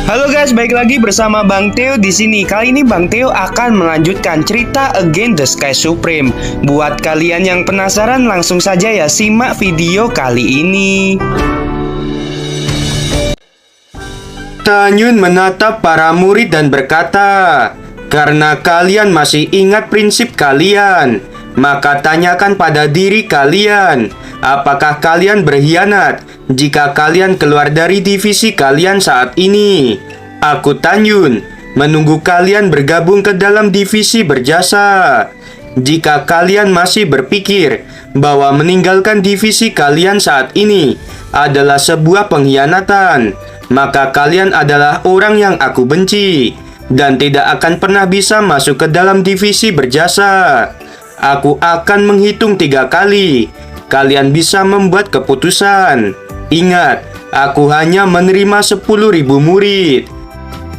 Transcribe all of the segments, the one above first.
Halo guys, balik lagi bersama Bang Theo di sini. Kali ini Bang Theo akan melanjutkan cerita Against the Sky Supreme. Buat kalian yang penasaran, langsung saja ya simak video kali ini. Tanyun menatap para murid dan berkata, "Karena kalian masih ingat prinsip kalian, maka tanyakan pada diri kalian, apakah kalian berkhianat jika kalian keluar dari divisi kalian saat ini? Aku Tanyun, menunggu kalian bergabung ke dalam divisi berjasa. Jika kalian masih berpikir bahwa meninggalkan divisi kalian saat ini adalah sebuah pengkhianatan, maka kalian adalah orang yang aku benci dan tidak akan pernah bisa masuk ke dalam divisi berjasa. Aku akan menghitung 3 kali. Kalian bisa membuat keputusan. Ingat, aku hanya menerima 10.000 murid.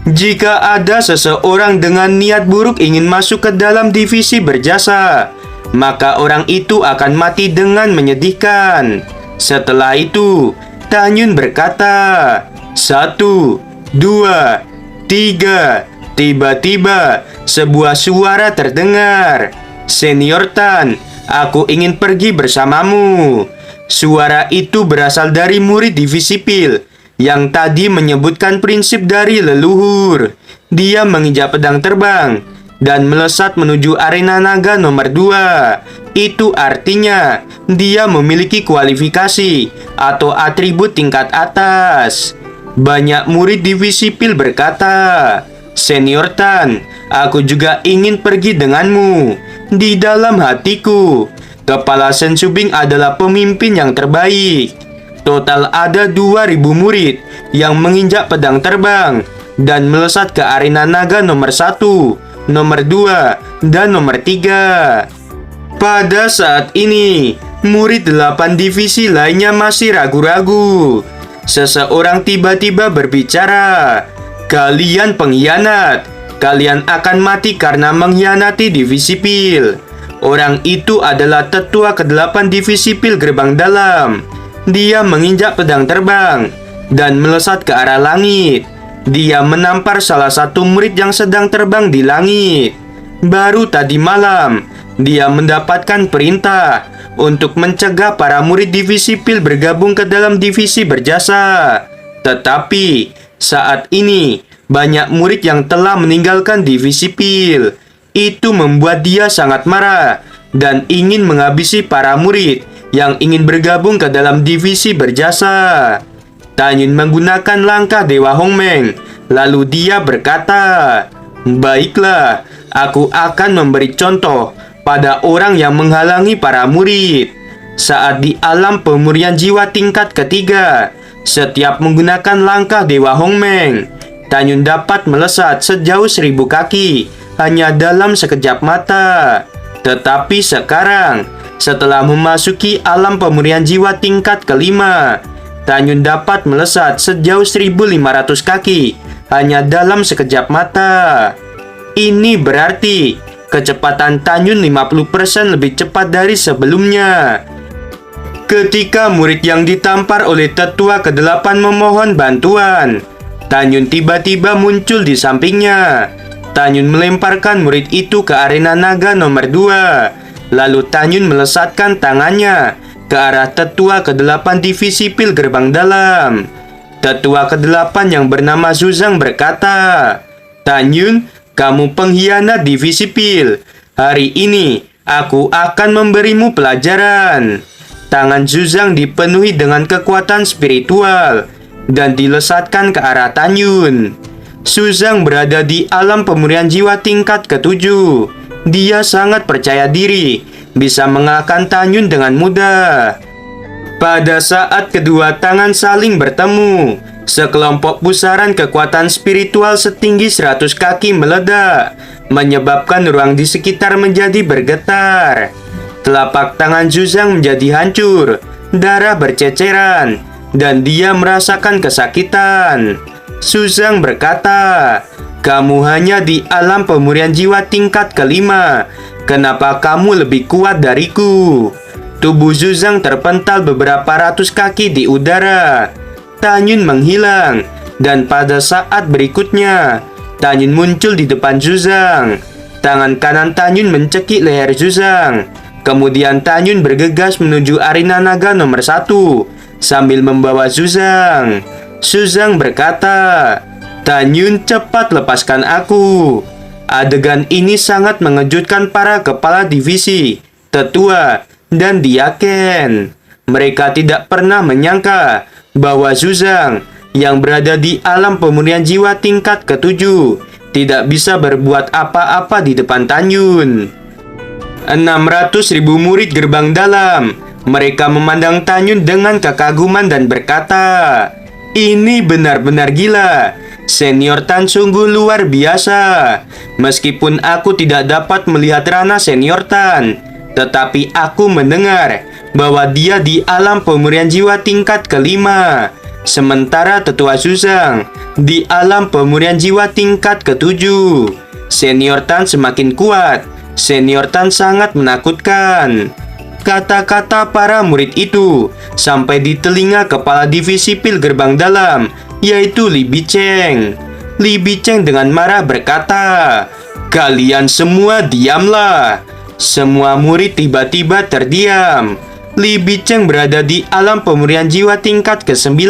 Jika ada seseorang dengan niat buruk ingin masuk ke dalam divisi berjasa, maka orang itu akan mati dengan menyedihkan." Setelah itu, Tanyun berkata, 1, 2, 3. Tiba-tiba, sebuah suara terdengar. "Senior Tan, aku ingin pergi bersamamu." Suara itu berasal dari murid divisi Pil yang tadi menyebutkan prinsip dari leluhur. Dia menginjak pedang terbang dan melesat menuju arena naga nomor 2. Itu artinya dia memiliki kualifikasi atau atribut tingkat atas. Banyak murid divisi Pil berkata, "Senior Tan, aku juga ingin pergi denganmu." Di dalam hatiku, Kepala Sensubing adalah pemimpin yang terbaik. Total ada 2.000 murid yang menginjak pedang terbang dan melesat ke arena naga nomor 1, nomor 2, dan nomor 3. Pada saat ini, murid 8 divisi lainnya masih ragu-ragu. Seseorang tiba-tiba berbicara, "Kalian pengkhianat. Kalian akan mati karena mengkhianati divisi Pil." Orang itu adalah tetua ke-8 divisi Pil Gerbang Dalam. Dia menginjak pedang terbang dan melesat ke arah langit. Dia menampar salah satu murid yang sedang terbang di langit. Baru tadi malam, dia mendapatkan perintah untuk mencegah para murid divisi Pil bergabung ke dalam divisi berjasa. Tetapi saat ini banyak murid yang telah meninggalkan divisi Pil. Itu membuat dia sangat marah dan ingin menghabisi para murid yang ingin bergabung ke dalam divisi berjasa. Tanyun menggunakan langkah Dewa Hongmeng. Lalu dia berkata, "Baiklah, aku akan memberi contoh pada orang yang menghalangi para murid." Saat di alam pemurnian jiwa tingkat ketiga, setiap menggunakan langkah Dewa Hongmeng, Tanyun dapat melesat sejauh 1.000 kaki hanya dalam sekejap mata. Tetapi sekarang, setelah memasuki alam pemurnian jiwa tingkat kelima, Tanyun dapat melesat sejauh 1.500 kaki hanya dalam sekejap mata. Ini berarti kecepatan Tanyun 50% lebih cepat dari sebelumnya. Ketika murid yang ditampar oleh tetua ke-8 memohon bantuan, Tanyun tiba-tiba muncul di sampingnya. Tanyun melemparkan murid itu ke arena naga nomor 2. Lalu Tanyun melesatkan tangannya ke arah tetua ke-8 divisi Pil Gerbang Dalam. Tetua ke-8 yang bernama Zuzang berkata, "Tanyun, kamu pengkhianat divisi Pil. Hari ini aku akan memberimu pelajaran." Tangan Zuzang dipenuhi dengan kekuatan spiritual dan dilesatkan ke arah Tanyun. Zuzang berada di alam pemurnian jiwa tingkat ke-7. Dia sangat percaya diri bisa mengalahkan Tanyun dengan mudah. Pada saat kedua tangan saling bertemu, sekelompok pusaran kekuatan spiritual setinggi 100 kaki meledak, menyebabkan ruang di sekitar menjadi bergetar. Telapak tangan Zuzang menjadi hancur, darah berceceran, dan dia merasakan kesakitan. Zuzang berkata, "Kamu hanya di alam pemurnian jiwa tingkat kelima. Kenapa kamu lebih kuat dariku?" Tubuh Zuzang terpental beberapa ratus kaki di udara. Tanyun menghilang Dan pada saat berikutnya, Tanyun muncul di depan Zuzang. Tangan kanan Tanyun mencekik leher Zuzang. Kemudian Tanyun bergegas menuju arena naga nomor 1 sambil membawa Zuzang. Zuzang berkata, "Tanyun, cepat lepaskan aku." Adegan ini sangat mengejutkan para kepala divisi, tetua, dan diaken. Mereka tidak pernah menyangka bahwa Zuzang yang berada di alam pemulihan jiwa tingkat ke-7 tidak bisa berbuat apa-apa di depan Tanyun. 600.000 murid gerbang dalam. Mereka memandang Tanyun dengan kekaguman dan berkata, "Ini benar-benar gila. Senior Tan sungguh luar biasa. Meskipun aku tidak dapat melihat Rana Senior Tan, tetapi aku mendengar bahwa dia di alam pemulihan jiwa tingkat ke-5. Sementara tetua Zuzang di alam pemulihan jiwa tingkat ke-7. Senior Tan semakin kuat. Senior Tan sangat menakutkan." Kata-kata para murid itu sampai di telinga kepala divisi pil gerbang dalam, yaitu Li Bicheng. Li Bicheng dengan marah berkata, "Kalian semua diamlah." Semua murid tiba-tiba terdiam. Li Bicheng berada di alam pemulihan jiwa tingkat ke-9.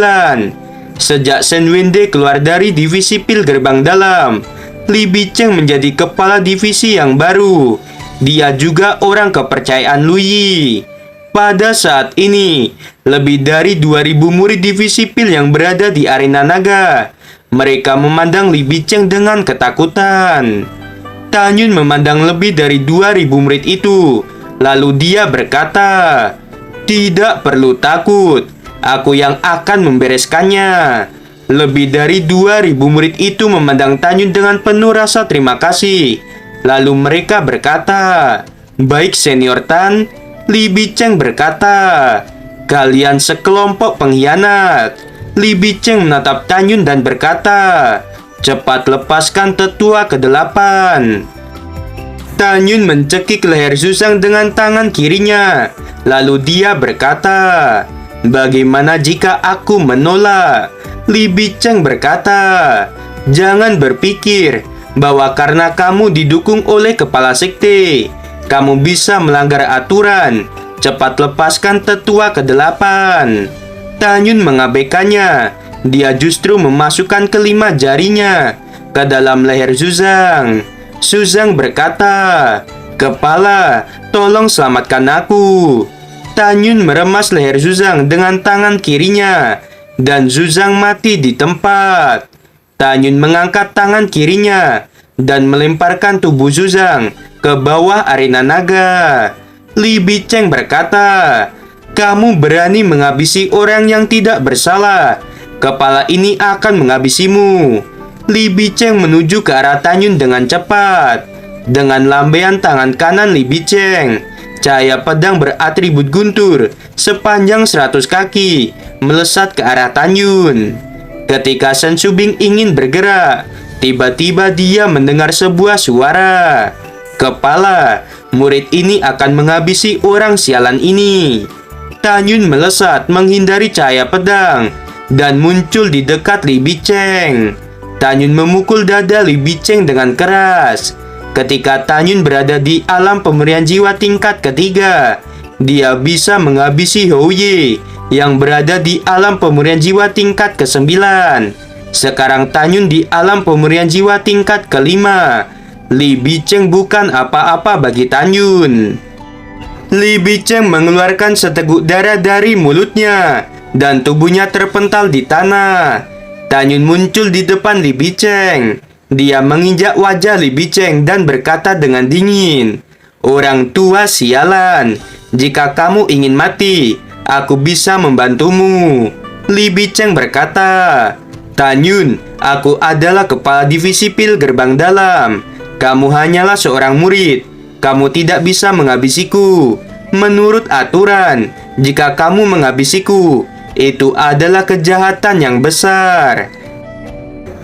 Sejak Shen Wende keluar dari divisi pil gerbang dalam, Li Bicheng menjadi kepala divisi yang baru. Dia juga orang kepercayaan Lu Yi. Pada saat ini, lebih dari 2.000 murid divisi pil yang berada di arena naga. Mereka memandang Li Bicheng dengan ketakutan. Tanyun memandang lebih dari 2.000 murid itu. Lalu dia berkata, "Tidak perlu takut. Aku yang akan membereskannya." Lebih dari 2.000 murid itu memandang Tanyun dengan penuh rasa terima kasih. Lalu mereka berkata, "Baik Senior Tan." Li Bicheng berkata, "Kalian sekelompok pengkhianat." Li Bicheng menatap Tanyun dan berkata, "Cepat lepaskan tetua ke-8." Tanyun mencekik leher Zuzang dengan tangan kirinya. Lalu dia berkata, "Bagaimana jika aku menolak?" Li Bicheng berkata, "Jangan berpikir bahwa karena kamu didukung oleh kepala sekte, kamu bisa melanggar aturan. Cepat lepaskan tetua ke-8." Tanyun mengabaikannya. Dia justru memasukkan kelima jarinya ke dalam leher Zuzang. Zuzang berkata, "Kepala, tolong selamatkan aku." Tanyun meremas leher Zuzang dengan tangan kirinya, dan Zuzang mati di tempat. Tanyun mengangkat tangan kirinya dan melemparkan tubuh Zuzang ke bawah arena naga. Li Bicheng berkata, "Kamu berani menghabisi orang yang tidak bersalah. Kepala ini akan menghabisimu." Li Bicheng menuju ke arah Tanyun dengan cepat. Dengan lambaian tangan kanan Li Bicheng, cahaya pedang beratribut guntur sepanjang 100 kaki melesat ke arah Tanyun. Ketika Shen Shubing ingin bergerak, tiba-tiba dia mendengar sebuah suara. "Kepala, murid ini akan menghabisi orang sialan ini." Tanyun melesat menghindari cahaya pedang dan muncul di dekat Li Bicheng. Tanyun memukul dada Li Bicheng dengan keras. Ketika Tanyun berada di alam pemberian jiwa tingkat ketiga, dia bisa menghabisi Hou Ye yang berada di alam pemberian jiwa tingkat ke-9. Sekarang Tanyun di alam pemberian jiwa tingkat ke-5. Li Bicheng bukan apa-apa bagi Tanyun. Li Bicheng mengeluarkan seteguk darah dari mulutnya dan tubuhnya terpental di tanah. Tanyun muncul di depan Li Bicheng. Dia menginjak wajah Li Bicheng dan berkata dengan dingin, "Orang tua sialan, jika kamu ingin mati, aku bisa membantumu." Li Bicheng berkata, "Tanyun, aku adalah kepala divisi pil gerbang dalam. Kamu hanyalah seorang murid. Kamu tidak bisa menghabisiku. Menurut aturan, jika kamu menghabisiku, itu adalah kejahatan yang besar."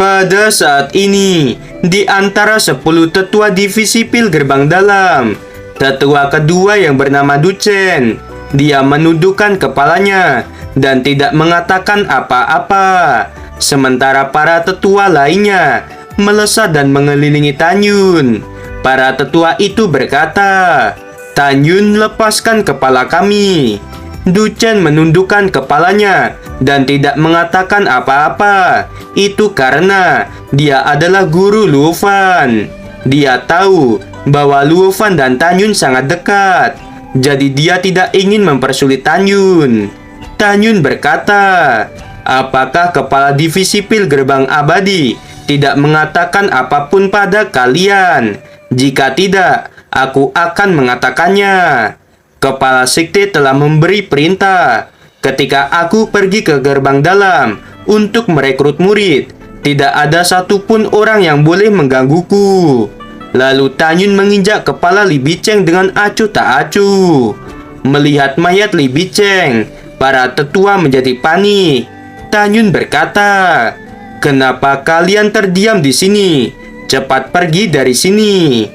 Pada saat ini, di antara 10 tetua divisi pil gerbang dalam, tetua kedua yang bernama Du Chen, dia menundukkan kepalanya dan tidak mengatakan apa-apa. Sementara para tetua lainnya melesat dan mengelilingi Tanyun. Para tetua itu berkata, "Tanyun, lepaskan kepala kami." Duchen menundukkan kepalanya dan tidak mengatakan apa-apa. Itu karena dia adalah guru Luo Fan. Dia tahu bahwa Luo Fan dan Tanyun sangat dekat, jadi dia tidak ingin mempersulit Tanyun. Tanyun berkata, "Apakah kepala divisi pil gerbang abadi tidak mengatakan apapun pada kalian? Jika tidak, aku akan mengatakannya. Kepala sekte telah memberi perintah. Ketika aku pergi ke gerbang dalam untuk merekrut murid, tidak ada satupun orang yang boleh menggangguku." Lalu Tanyun menginjak kepala Li Bicheng dengan acuh tak acuh. Melihat mayat Li Bicheng, para tetua menjadi panik. Tanyun berkata, "Kenapa kalian terdiam di sini? Cepat pergi dari sini."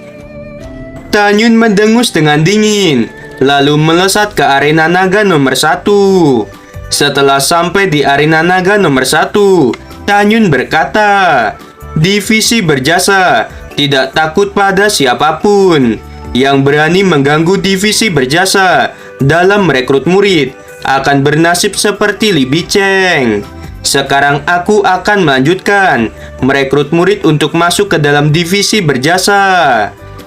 Tanyun mendengus dengan dingin, lalu melesat ke arena naga nomor 1. Setelah sampai di arena naga nomor 1, Tanyun berkata, "Divisi berjasa tidak takut pada siapapun. Yang berani mengganggu divisi berjasa dalam merekrut murid akan bernasib seperti Li Bicheng. Sekarang aku akan melanjutkan merekrut murid untuk masuk ke dalam divisi berjasa."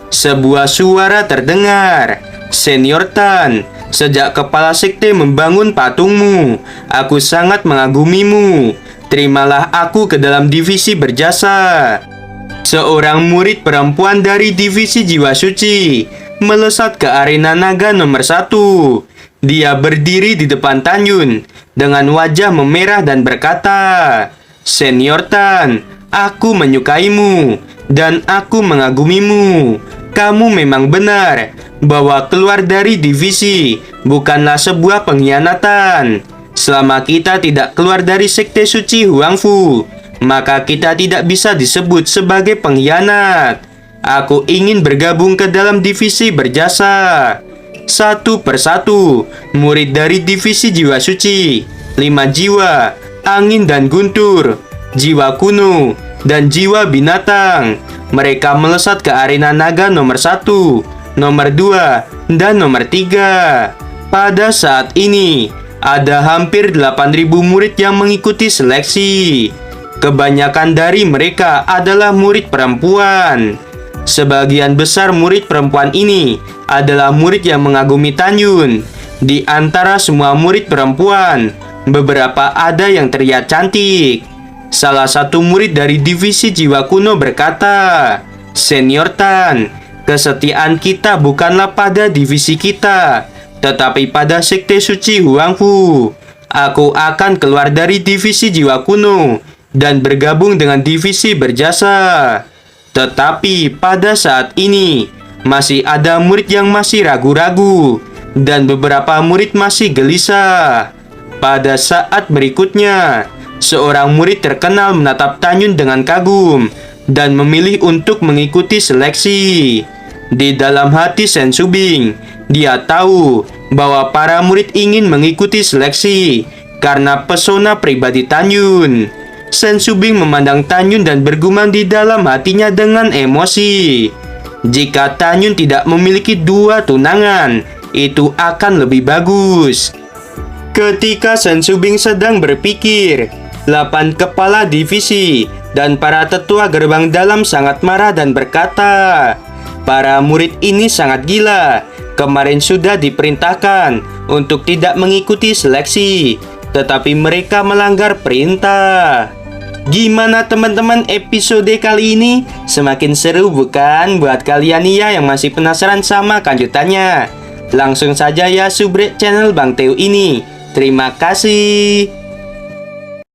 Sebuah suara terdengar, "Senior Tan, sejak kepala sekte membangun patungmu, aku sangat mengagumimu. Terimalah aku ke dalam divisi berjasa." Seorang murid perempuan dari divisi jiwa suci melesat ke arena naga nomor 1. Dia berdiri di depan Tanyun dengan wajah memerah dan berkata, "Senior Tan, aku menyukaimu dan aku mengagumimu. Kamu memang benar bahwa keluar dari divisi bukanlah sebuah pengkhianatan. Selama kita tidak keluar dari sekte suci Huangfu, maka kita tidak bisa disebut sebagai pengkhianat. Aku ingin bergabung ke dalam divisi berjasa." Satu persatu, murid dari divisi jiwa suci, 5 jiwa, angin dan guntur, jiwa kuno, dan jiwa binatang. Mereka melesat ke arena naga nomor 1, nomor 2, dan nomor 3. Pada saat ini, ada hampir 8.000 murid yang mengikuti seleksi. Kebanyakan dari mereka adalah murid perempuan. Sebagian besar murid perempuan ini adalah murid yang mengagumi Tanyun. Di antara semua murid perempuan, beberapa ada yang terlihat cantik. Salah satu murid dari divisi jiwa kuno berkata, "Senior Tan, kesetiaan kita bukanlah pada divisi kita, tetapi pada sekte suci Huangfu. Aku akan keluar dari divisi jiwa kuno dan bergabung dengan divisi berjasa." Tetapi pada saat ini, masih ada murid yang masih ragu-ragu, dan beberapa murid masih gelisah. Pada saat berikutnya, seorang murid terkenal menatap Tanyun dengan kagum, dan memilih untuk mengikuti seleksi. Di dalam hati Shen Subing, dia tahu bahwa para murid ingin mengikuti seleksi karena pesona pribadi Tanyun. Shen Subing memandang Tanyun dan bergumam di dalam hatinya dengan emosi. Jika Tanyun tidak memiliki 2 tunangan, itu akan lebih bagus. Ketika Shen Subing sedang berpikir, 8 kepala divisi dan para tetua gerbang dalam sangat marah dan berkata, "Para murid ini sangat gila. Kemarin sudah diperintahkan untuk tidak mengikuti seleksi, tetapi mereka melanggar perintah." Gimana teman-teman episode kali ini? Semakin seru bukan buat kalian ya yang masih penasaran sama kelanjutannya? Langsung saja ya subrek channel Bang Teo ini. Terima kasih.